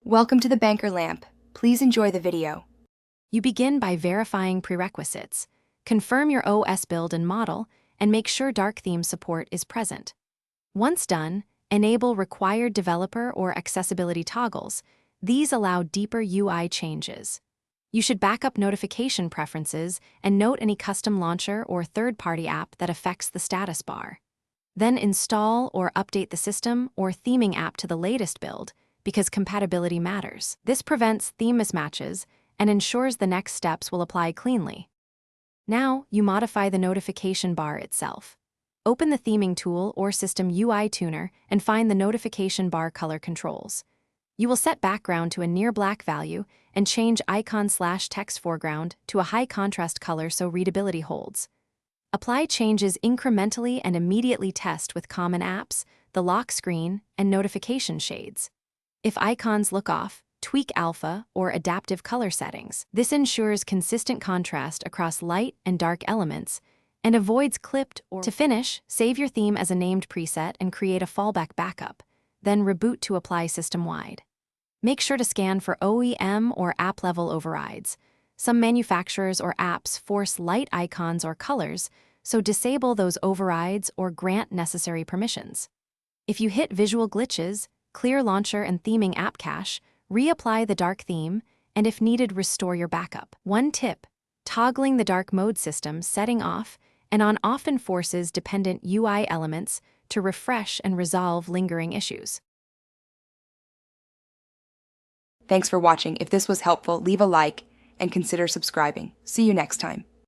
Welcome to the Banker Lamp. Please enjoy the video. You begin by verifying prerequisites. Confirm your OS build and model, and make sure dark theme support is present. Once done, enable required developer or accessibility toggles. These allow deeper UI changes. You should back up notification preferences and note any custom launcher or third-party app that affects the status bar. Then install or update the system or theming app to the latest build, because compatibility matters. This prevents theme mismatches and ensures the next steps will apply cleanly. Now, you modify the notification bar itself. Open the theming tool or system UI tuner and find the notification bar color controls. You will set background to a near black value and change icon/text foreground to a high contrast color so readability holds. Apply changes incrementally and immediately test with common apps, the lock screen, and notification shades. If icons look off, tweak alpha or adaptive color settings. This ensures consistent contrast across light and dark elements and avoids clipped or... To finish, save your theme as a named preset and create a fallback backup, then reboot to apply system-wide. Make sure to scan for OEM or app-level overrides. Some manufacturers or apps force light icons or colors, so disable those overrides or grant necessary permissions. If you hit visual glitches, clear launcher and theming app cache, reapply the dark theme, and if needed, restore your backup. One tip: toggling the dark mode system setting off and on often forces dependent UI elements to refresh and resolve lingering issues. Thanks for watching. If this was helpful, leave a like and consider subscribing. See you next time.